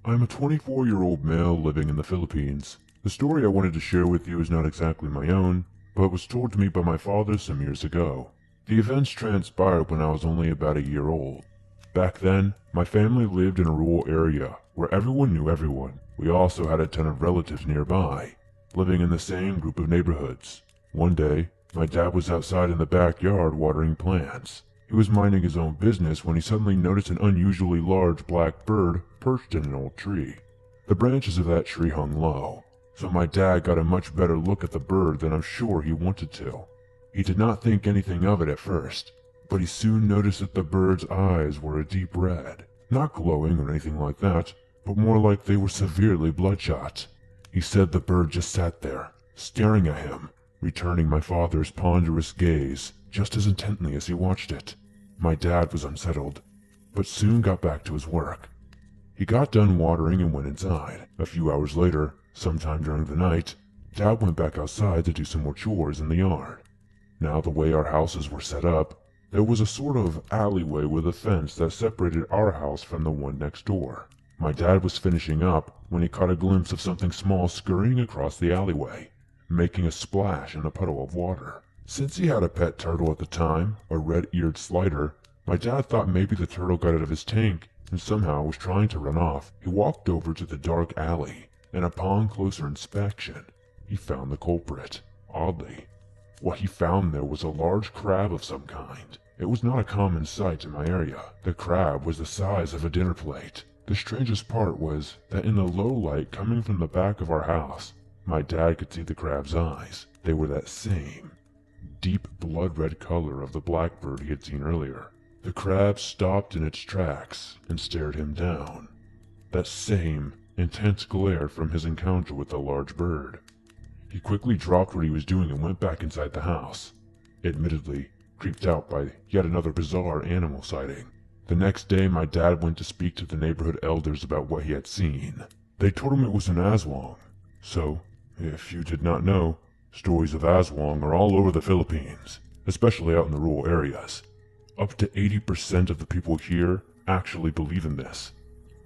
I'm a 24-year-old male living in the Philippines. The story I wanted to share with you is not exactly my own, but was told to me by my father some years ago. The events transpired when I was only about a year old. Back then, my family lived in a rural area where everyone knew everyone. We also had a ton of relatives nearby, living in the same group of neighborhoods. One day, my dad was outside in the backyard watering plants. He was minding his own business when he suddenly noticed an unusually large black bird perched in an old tree. The branches of that tree hung low, so my dad got a much better look at the bird than I'm sure he wanted to. He did not think anything of it at first, but he soon noticed that the bird's eyes were a deep red, not glowing or anything like that, but more like they were severely bloodshot. He said the bird just sat there, staring at him, returning my father's ponderous gaze just as intently as he watched it. My dad was unsettled, but soon got back to his work. He got done watering and went inside. A few hours later, sometime during the night, Dad went back outside to do some more chores in the yard. Now, the way our houses were set up, there was a sort of alleyway with a fence that separated our house from the one next door. My dad was finishing up when he caught a glimpse of something small scurrying across the alleyway, making a splash in a puddle of water. Since he had a pet turtle at the time, a red-eared slider, my dad thought maybe the turtle got out of his tank and somehow was trying to run off. He walked over to the dark alley, and upon closer inspection, he found the culprit. Oddly, what he found there was a large crab of some kind. It was not a common sight in my area. The crab was the size of a dinner plate. The strangest part was that in the low light coming from the back of our house, my dad could see the crab's eyes. They were that same deep blood-red color of the blackbird he had seen earlier. The crab stopped in its tracks and stared him down. That same intense glare from his encounter with the large bird. He quickly dropped what he was doing and went back inside the house, admittedly creeped out by yet another bizarre animal sighting. The next day, my dad went to speak to the neighborhood elders about what he had seen. They told him it was an aswang. So, if you did not know, stories of aswang are all over the Philippines, especially out in the rural areas. Up to 80% of the people here actually believe in this.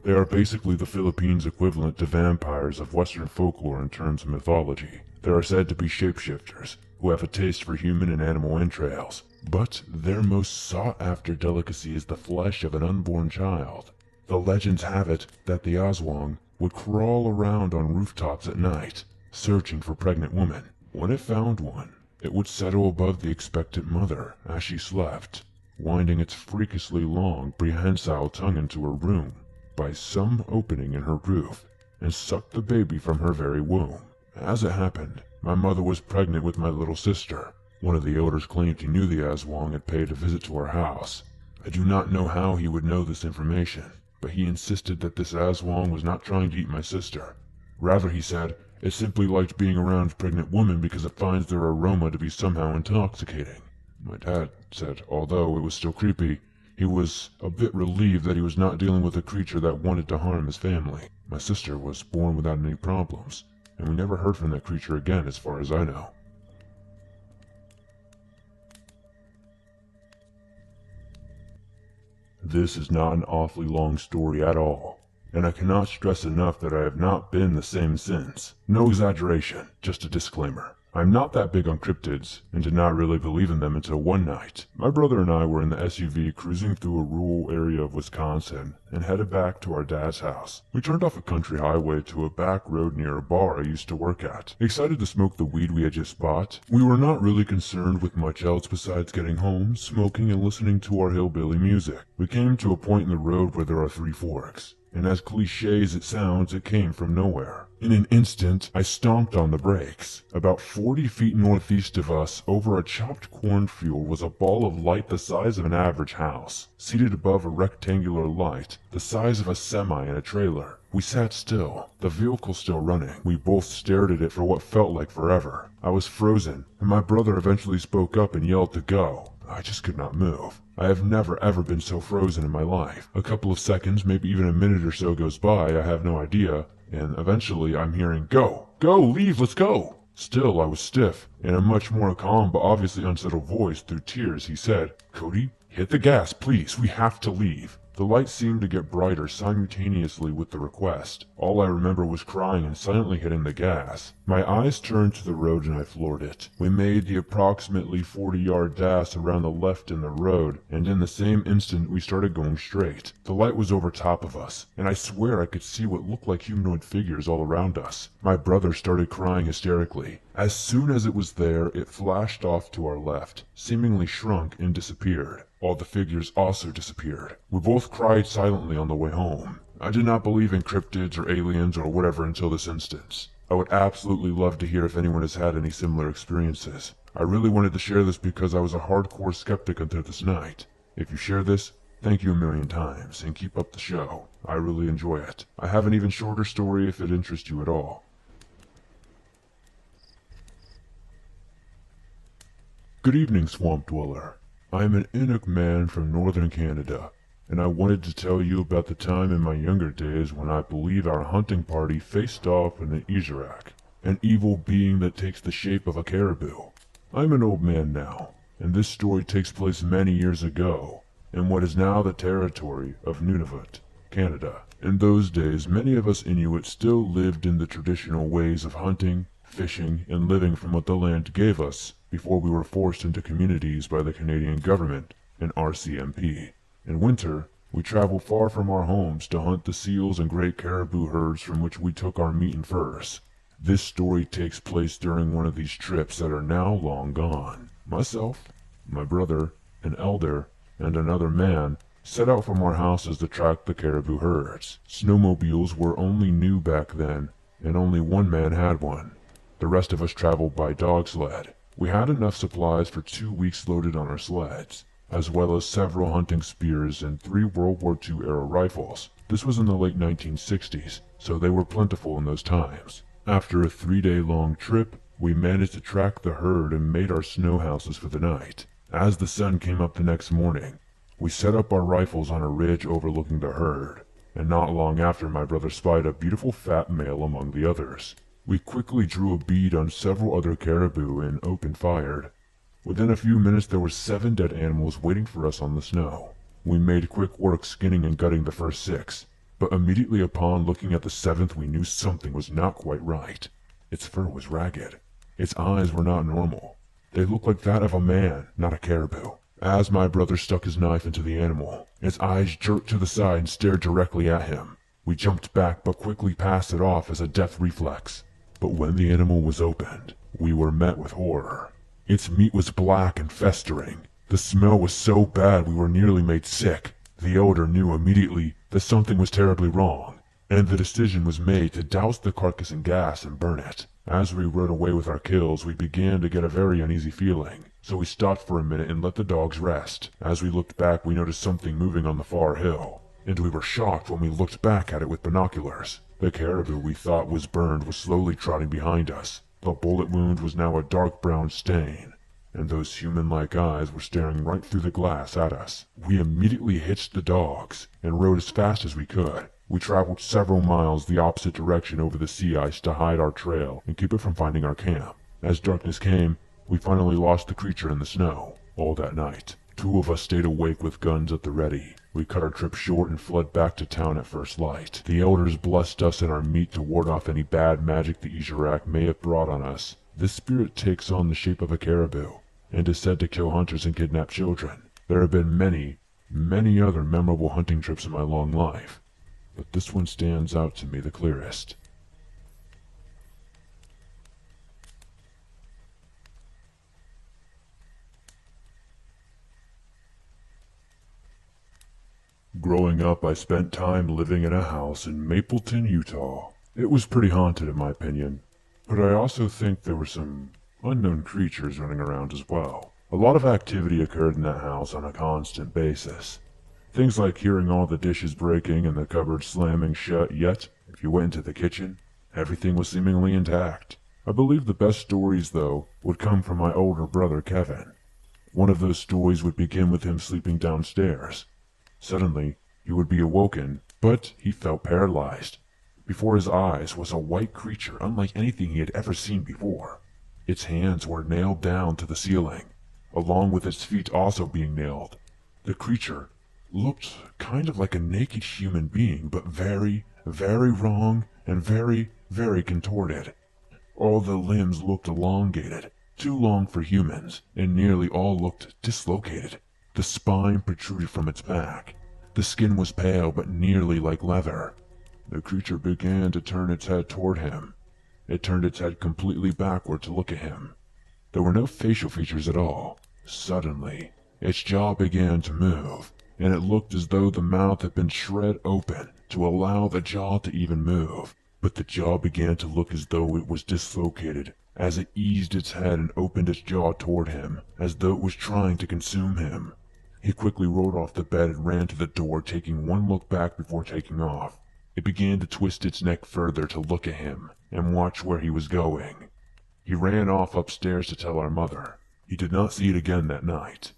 They are basically the Philippines' equivalent to vampires of Western folklore in terms of mythology. They are said to be shapeshifters who have a taste for human and animal entrails, but their most sought-after delicacy is the flesh of an unborn child. The legends have it that the aswang would crawl around on rooftops at night, searching for pregnant women. When it found one, it would settle above the expectant mother as she slept, winding its freakishly long, prehensile tongue into her room by some opening in her roof, and suck the baby from her very womb. As it happened, my mother was pregnant with my little sister. One of the elders claimed he knew the aswang had paid a visit to our house. I do not know how he would know this information, but he insisted that this aswang was not trying to eat my sister. Rather, he said, it simply liked being around pregnant women because it finds their aroma to be somehow intoxicating. My dad said, although it was still creepy, he was a bit relieved that he was not dealing with a creature that wanted to harm his family. My sister was born without any problems, and we never heard from that creature again as far as I know. This is not an awfully long story at all, and I cannot stress enough that I have not been the same since. No exaggeration, just a disclaimer. I'm not that big on cryptids, and did not really believe in them until one night. My brother and I were in the SUV cruising through a rural area of Wisconsin, and headed back to our dad's house. We turned off a country highway to a back road near a bar I used to work at. Excited to smoke the weed we had just bought, we were not really concerned with much else besides getting home, smoking, and listening to our hillbilly music. We came to a point in the road where there are 3 forks, and as cliché as it sounds, it came from nowhere. In an instant, I stomped on the brakes. About 40 feet northeast of us, over a chopped cornfield, was a ball of light the size of an average house, seated above a rectangular light, the size of a semi and a trailer. We sat still, the vehicle still running. We both stared at it for what felt like forever. I was frozen, and my brother eventually spoke up and yelled to go. I just could not move. I have never ever been so frozen in my life. A couple of seconds, maybe even a minute or so goes by, I have no idea, and eventually I'm hearing, "Go! Go! Leave! Let's go!" Still, I was stiff. In a much more calm but obviously unsettled voice, through tears, he said, "Cody, hit the gas, please. We have to leave." The light seemed to get brighter simultaneously with the request. All I remember was crying and silently hitting the gas. My eyes turned to the road and I floored it. We made the approximately 40-yard dash around the left in the road, and in the same instant we started going straight. The light was over top of us, and I swear I could see what looked like humanoid figures all around us. My brother started crying hysterically. As soon as it was there, it flashed off to our left, seemingly shrunk and disappeared. All the figures also disappeared. We both cried silently on the way home. I did not believe in cryptids or aliens or whatever until this instance. I would absolutely love to hear if anyone has had any similar experiences. I really wanted to share this because I was a hardcore skeptic until this night. If you share this, thank you a million times, and keep up the show. I really enjoy it. I have an even shorter story if it interests you at all. Good evening, Swamp Dweller. I am an Inuk man from northern Canada, and I wanted to tell you about the time in my younger days when I believe our hunting party faced off with an Izarak, an evil being that takes the shape of a caribou. I'm an old man now, and this story takes place many years ago, in what is now the territory of Nunavut, Canada. In those days, many of us Inuit still lived in the traditional ways of hunting, fishing, and living from what the land gave us before we were forced into communities by the Canadian government and RCMP. In winter, we traveled far from our homes to hunt the seals and great caribou herds from which we took our meat and furs. This story takes place during one of these trips that are now long gone. Myself, my brother, an elder, and another man set out from our houses to track the caribou herds. Snowmobiles were only new back then, and only one man had one. The rest of us traveled by dog sled. We had enough supplies for 2 weeks loaded on our sleds, as well as several hunting spears and 3 World War II era rifles. This was in the late 1960s, so they were plentiful in those times. After a 3-day-long trip, we managed to track the herd and made our snow houses for the night. As the sun came up the next morning, we set up our rifles on a ridge overlooking the herd, and not long after my brother spied a beautiful fat male among the others. We quickly drew a bead on several other caribou and open-fired. Within a few minutes there were 7 dead animals waiting for us on the snow. We made quick work skinning and gutting the first 6, but immediately upon looking at the 7th we knew something was not quite right. Its fur was ragged. Its eyes were not normal. They looked like that of a man, not a caribou. As my brother stuck his knife into the animal, its eyes jerked to the side and stared directly at him. We jumped back but quickly passed it off as a death reflex. But when the animal was opened, we were met with horror. Its meat was black and festering. The smell was so bad we were nearly made sick. The elder knew immediately that something was terribly wrong, and the decision was made to douse the carcass in gas and burn it. As we rode away with our kills, we began to get a very uneasy feeling, so we stopped for a minute and let the dogs rest. As we looked back, we noticed something moving on the far hill, and we were shocked when we looked back at it with binoculars. The caribou we thought was burned was slowly trotting behind us. The bullet wound was now a dark brown stain, and those human-like eyes were staring right through the glass at us. We immediately hitched the dogs and rode as fast as we could. We traveled several miles the opposite direction over the sea ice to hide our trail and keep it from finding our camp. As darkness came, we finally lost the creature in the snow. All that night, 2 of us stayed awake with guns at the ready. We cut our trip short and fled back to town at first light. The elders blessed us and our meat to ward off any bad magic the Izarak may have brought on us. This spirit takes on the shape of a caribou, and is said to kill hunters and kidnap children. There have been many, many other memorable hunting trips in my long life, but this one stands out to me the clearest. Growing up, I spent time living in a house in Mapleton, Utah. It was pretty haunted in my opinion, but I also think there were some unknown creatures running around as well. A lot of activity occurred in that house on a constant basis. Things like hearing all the dishes breaking and the cupboard slamming shut, yet, if you went into the kitchen, everything was seemingly intact. I believe the best stories, though, would come from my older brother Kevin. One of those stories would begin with him sleeping downstairs. Suddenly, he would be awoken, but he felt paralyzed. Before his eyes was a white creature unlike anything he had ever seen before. Its hands were nailed down to the ceiling, along with its feet also being nailed. The creature looked kind of like a naked human being, but very, very wrong and very, very contorted. All the limbs looked elongated, too long for humans, and nearly all looked dislocated. The spine protruded from its back. The skin was pale but nearly like leather. The creature began to turn its head toward him. It turned its head completely backward to look at him. There were no facial features at all. Suddenly, its jaw began to move, and it looked as though the mouth had been shred open to allow the jaw to even move. But the jaw began to look as though it was dislocated as it eased its head and opened its jaw toward him, as though it was trying to consume him. He quickly rolled off the bed and ran to the door, taking one look back before taking off. It began to twist its neck further to look at him and watch where he was going. He ran off upstairs to tell our mother. He did not see it again that night.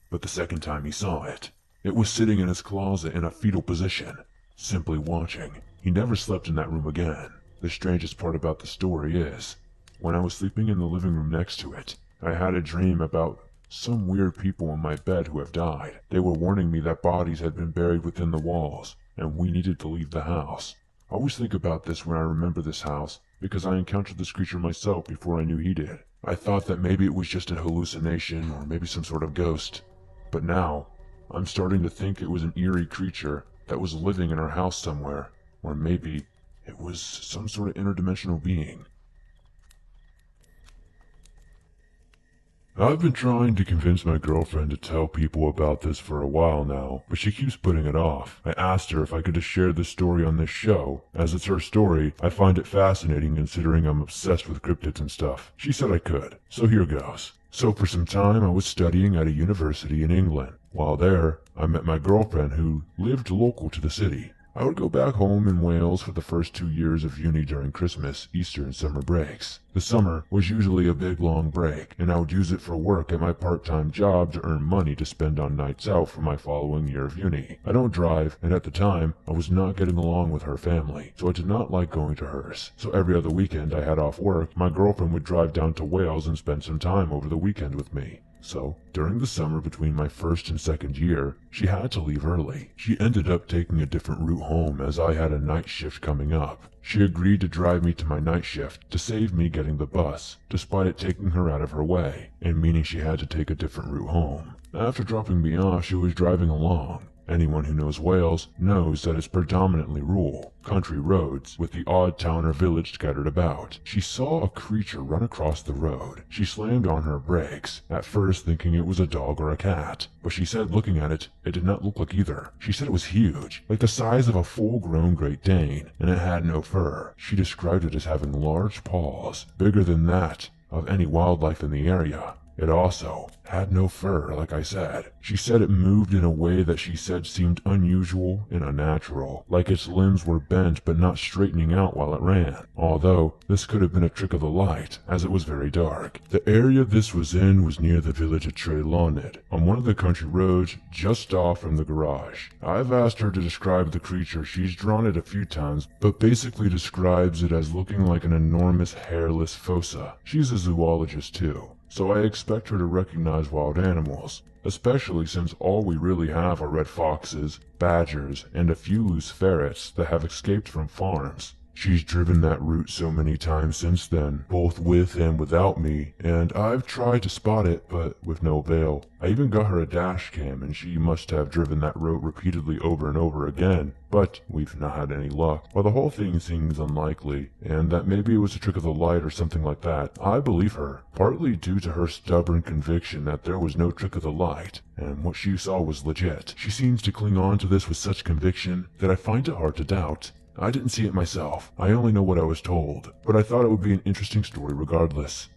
But the second time he saw it, it was sitting in his closet in a fetal position, simply watching. He never slept in that room again. The strangest part about the story is, when I was sleeping in the living room next to it, I had a dream about some weird people in my bed who have died. They were warning me that bodies had been buried within the walls, and we needed to leave the house. I always think about this when I remember this house, because I encountered this creature myself before I knew he did. I thought that maybe it was just a hallucination, or maybe some sort of ghost. But now, I'm starting to think it was an eerie creature that was living in our house somewhere. Or maybe it was some sort of interdimensional being. I've been trying to convince my girlfriend to tell people about this for a while now, but she keeps putting it off. I asked her if I could just share this story on this show. As it's her story, I find it fascinating considering I'm obsessed with cryptids and stuff. She said I could, so here goes. So for some time I was studying at a university in England. While there, I met my girlfriend who lived local to the city. I would go back home in Wales for the first 2 years of uni during Christmas, Easter, and summer breaks. The summer was usually a big long break, and I would use it for work at my part-time job to earn money to spend on nights out for my following year of uni. I don't drive, and at the time, I was not getting along with her family, so I did not like going to hers. So every other weekend I had off work, my girlfriend would drive down to Wales and spend some time over the weekend with me. So, during the summer between my first and second year, she had to leave early. She ended up taking a different route home as I had a night shift coming up. She agreed to drive me to my night shift to save me getting the bus, despite it taking her out of her way, and meaning she had to take a different route home. After dropping me off, she was driving along. Anyone who knows Wales knows that it's predominantly rural, country roads, with the odd town or village scattered about. She saw a creature run across the road. She slammed on her brakes, at first thinking it was a dog or a cat. But she said looking at it, it did not look like either. She said it was huge, like the size of a full-grown Great Dane, and it had no fur. She described it as having large paws, bigger than that of any wildlife in the area. It also had no fur, like I said. She said it moved in a way that she said seemed unusual and unnatural, like its limbs were bent but not straightening out while it ran, although this could have been a trick of the light, as it was very dark. The area this was in was near the village of Trelawned, on one of the country roads just off from the garage. I've asked her to describe the creature. She's drawn it a few times, but basically describes it as looking like an enormous hairless fossa. She's a zoologist too, so I expect her to recognize wild animals, especially since all we really have are red foxes, badgers, and a few loose ferrets that have escaped from farms. She's driven that route so many times since then, both with and without me, and I've tried to spot it, but with no avail. I even got her a dash cam, and she must have driven that road repeatedly over and over again, but we've not had any luck. While the whole thing seems unlikely, and that maybe it was a trick of the light or something like that, I believe her, partly due to her stubborn conviction that there was no trick of the light, and what she saw was legit. She seems to cling on to this with such conviction that I find it hard to doubt. I didn't see it myself. I only know what I was told, but I thought it would be an interesting story regardless.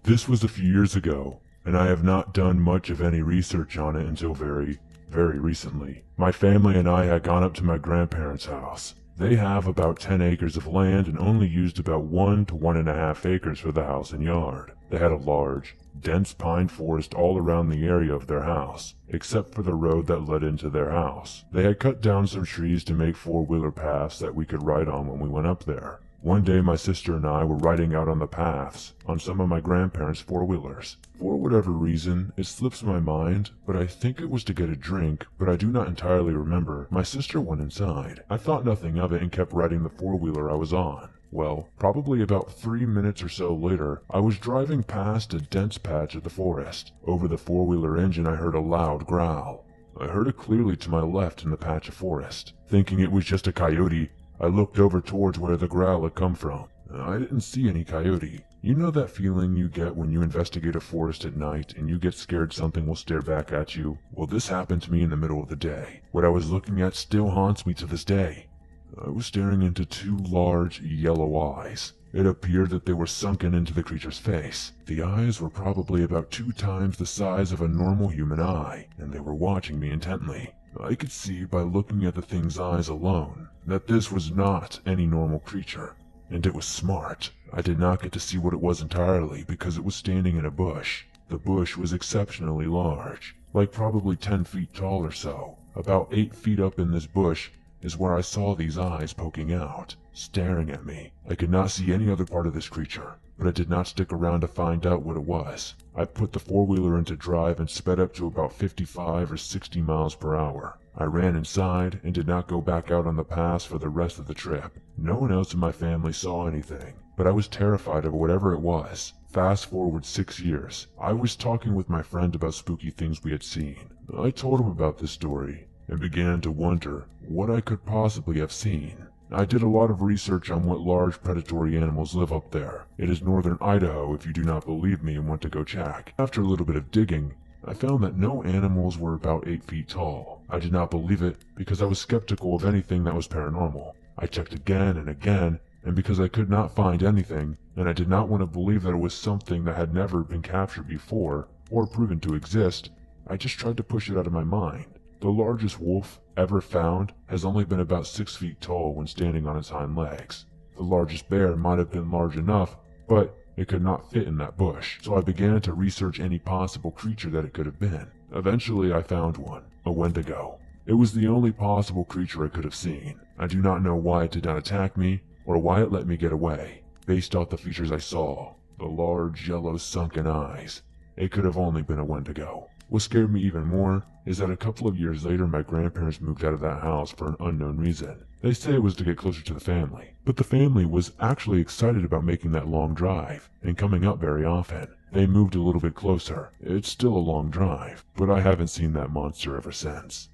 This was a few years ago, and I have not done much of any research on it until very recently. My family and I had gone up to my grandparents' house. They have about 10 acres of land and only used about 1 to 1.5 acres for the house and yard. They had a large, dense pine forest all around the area of their house, except for the road that led into their house. They had cut down some trees to make four-wheeler paths that we could ride on when we went up there. One day my sister and I were riding out on the paths on some of my grandparents' four-wheelers. For whatever reason, it slips my mind, but I think it was to get a drink, but I do not entirely remember. My sister went inside. I thought nothing of it and kept riding the four-wheeler I was on. Well, probably about 3 minutes or so later, I was driving past a dense patch of the forest. Over the four-wheeler engine I heard a loud growl. I heard it clearly to my left in the patch of forest. Thinking it was just a coyote, I looked over towards where the growl had come from. I didn't see any coyote. You know that feeling you get when you investigate a forest at night and you get scared something will stare back at you? Well, this happened to me in the middle of the day. What I was looking at still haunts me to this day. I was staring into two large yellow eyes. It appeared that they were sunken into the creature's face. The eyes were probably about 2 times the size of a normal human eye, and they were watching me intently. I could see by looking at the thing's eyes alone that this was not any normal creature, and it was smart. I did not get to see what it was entirely because it was standing in a bush. The bush was exceptionally large, like probably 10 feet tall or so. About 8 feet up in this bush is where I saw these eyes poking out, staring at me. I could not see any other part of this creature, but I did not stick around to find out what it was. I put the four-wheeler into drive and sped up to about 55 or 60 miles per hour. I ran inside and did not go back out on the pass for the rest of the trip. No one else in my family saw anything, but I was terrified of whatever it was. Fast forward 6 years, I was talking with my friend about spooky things we had seen. I told him about this story and began to wonder what I could possibly have seen. I did a lot of research on what large predatory animals live up there. It is northern Idaho if you do not believe me and want to go check. After a little bit of digging, I found that no animals were about 8 feet tall. I did not believe it because I was skeptical of anything that was paranormal. I checked again and again, and because I could not find anything, and I did not want to believe that it was something that had never been captured before or proven to exist, I just tried to push it out of my mind. The largest wolf ever found has only been about 6 feet tall when standing on its hind legs. The largest bear might have been large enough, but it could not fit in that bush, so I began to research any possible creature that it could have been. Eventually I found one, a wendigo. It was the only possible creature I could have seen. I do not know why it did not attack me, or why it let me get away. Based off the features I saw, the large yellow sunken eyes, it could have only been a wendigo. What scared me even more is that a couple of years later my grandparents moved out of that house for an unknown reason. They say it was to get closer to the family, but the family was actually excited about making that long drive and coming up very often. They moved a little bit closer. It's still a long drive, but I haven't seen that monster ever since.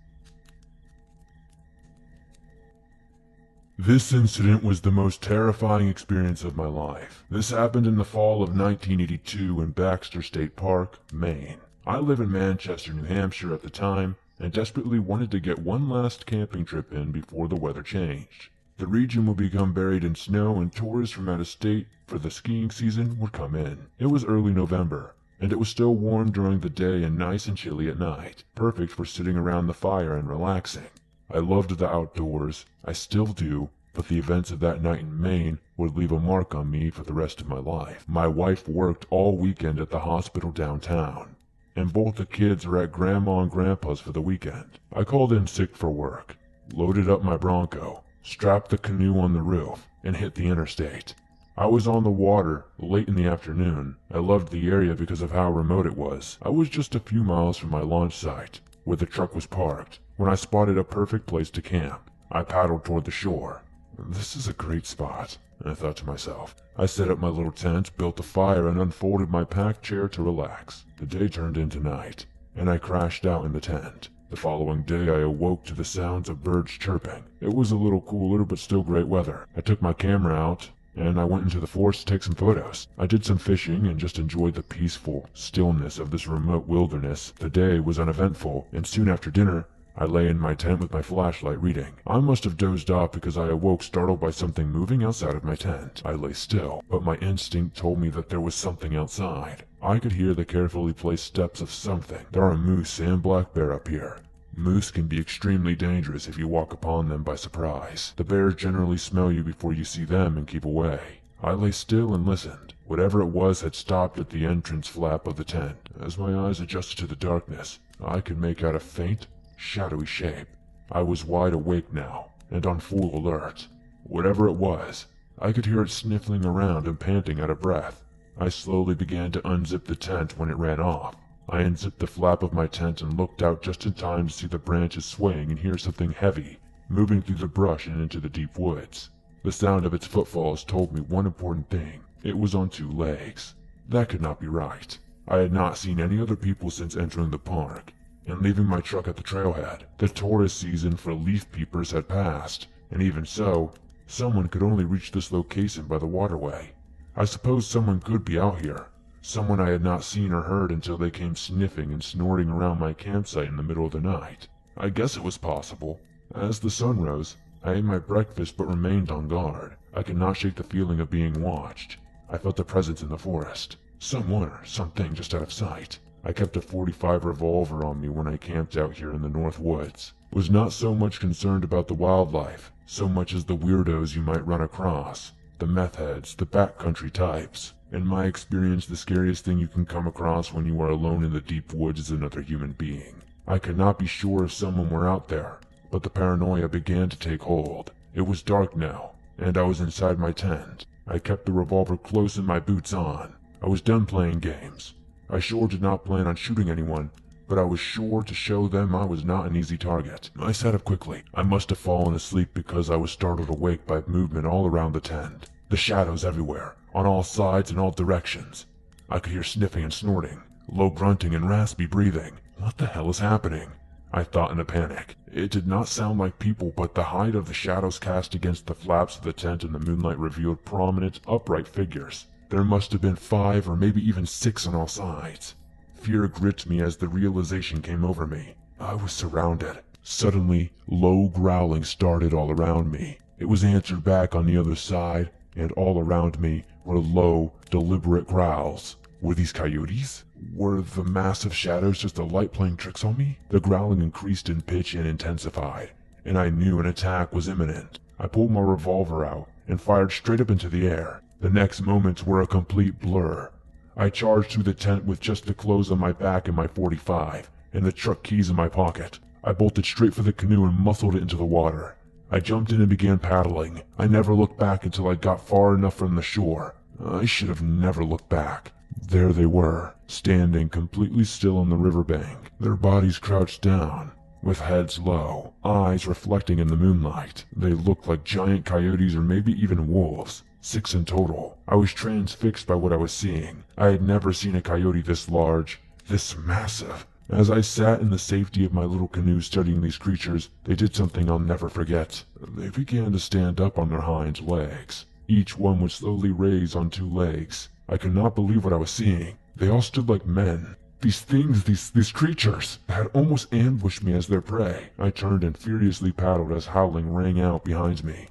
This incident was the most terrifying experience of my life. This happened in the fall of 1982 in Baxter State Park, Maine. I live in Manchester, New Hampshire at the time, and desperately wanted to get one last camping trip in before the weather changed. The region would become buried in snow and tourists from out of state for the skiing season would come in. It was early November, and it was still warm during the day and nice and chilly at night, perfect for sitting around the fire and relaxing. I loved the outdoors, I still do, but the events of that night in Maine would leave a mark on me for the rest of my life. My wife worked all weekend at the hospital downtown, and both the kids are at Grandma and Grandpa's for the weekend. I called in sick for work, loaded up my Bronco, strapped the canoe on the roof, and hit the interstate. I was on the water late in the afternoon. I loved the area because of how remote it was. I was just a few miles from my launch site, where the truck was parked, when I spotted a perfect place to camp. I paddled toward the shore. This is a great spot, I thought to myself. I set up my little tent, built a fire, and unfolded my packed chair to relax. The day turned into night, and I crashed out in the tent. The following day I awoke to the sounds of birds chirping. It was a little cooler, but still great weather. I took my camera out, and I went into the forest to take some photos. I did some fishing and just enjoyed the peaceful stillness of this remote wilderness. The day was uneventful, and soon after dinner, I lay in my tent with my flashlight reading. I must have dozed off because I awoke startled by something moving outside of my tent. I lay still, but my instinct told me that there was something outside. I could hear the carefully placed steps of something. There are moose and black bear up here. Moose can be extremely dangerous if you walk upon them by surprise. The bears generally smell you before you see them and keep away. I lay still and listened. Whatever it was had stopped at the entrance flap of the tent. As my eyes adjusted to the darkness, I could make out a faint, shadowy shape. I was wide awake now, and on full alert. Whatever it was, I could hear it sniffling around and panting out of breath. I slowly began to unzip the tent when it ran off. I unzipped the flap of my tent and looked out just in time to see the branches swaying and hear something heavy moving through the brush and into the deep woods. The sound of its footfalls told me one important thing. It was on 2 legs. That could not be right. I had not seen any other people since entering the park, and leaving my truck at the trailhead. The tourist season for leaf peepers had passed, and even so, someone could only reach this location by the waterway. I suppose someone could be out here. Someone I had not seen or heard until they came sniffing and snorting around my campsite in the middle of the night. I guess it was possible. As the sun rose, I ate my breakfast but remained on guard. I could not shake the feeling of being watched. I felt a presence in the forest. Someone or something just out of sight. I kept a .45 revolver on me when I camped out here in the North Woods. Was not so much concerned about the wildlife, so much as the weirdos you might run across. The meth heads, the backcountry types. In my experience, the scariest thing you can come across when you are alone in the deep woods is another human being. I could not be sure if someone were out there, but the paranoia began to take hold. It was dark now, and I was inside my tent. I kept the revolver close and my boots on. I was done playing games. I sure did not plan on shooting anyone, but I was sure to show them I was not an easy target. I sat up quickly. I must have fallen asleep because I was startled awake by movement all around the tent. The shadows everywhere, on all sides and all directions. I could hear sniffing and snorting, low grunting and raspy breathing. What the hell is happening? I thought in a panic. It did not sound like people, but the height of the shadows cast against the flaps of the tent in the moonlight revealed prominent, upright figures. There must have been 5 or maybe even 6 on all sides. Fear gripped me as the realization came over me. I was surrounded. Suddenly, low growling started all around me. It was answered back on the other side, and all around me were low, deliberate growls. Were these coyotes? Were the massive shadows just a light playing tricks on me? The growling increased in pitch and intensified, and I knew an attack was imminent. I pulled my revolver out and fired straight up into the air. The next moments were a complete blur. I charged through the tent with just the clothes on my back and my .45, and the truck keys in my pocket. I bolted straight for the canoe and muscled it into the water. I jumped in and began paddling. I never looked back until I got far enough from the shore. I should have never looked back. There they were, standing completely still on the riverbank, their bodies crouched down, with heads low, eyes reflecting in the moonlight. They looked like giant coyotes or maybe even wolves. 6 in total. I was transfixed by what I was seeing. I had never seen a coyote this large, this massive. As I sat in the safety of my little canoe studying these creatures, they did something I'll never forget. They began to stand up on their hind legs. Each one would slowly raise on 2 legs. I could not believe what I was seeing. They all stood like men. These things, these creatures, had almost ambushed me as their prey. I turned and furiously paddled as howling rang out behind me.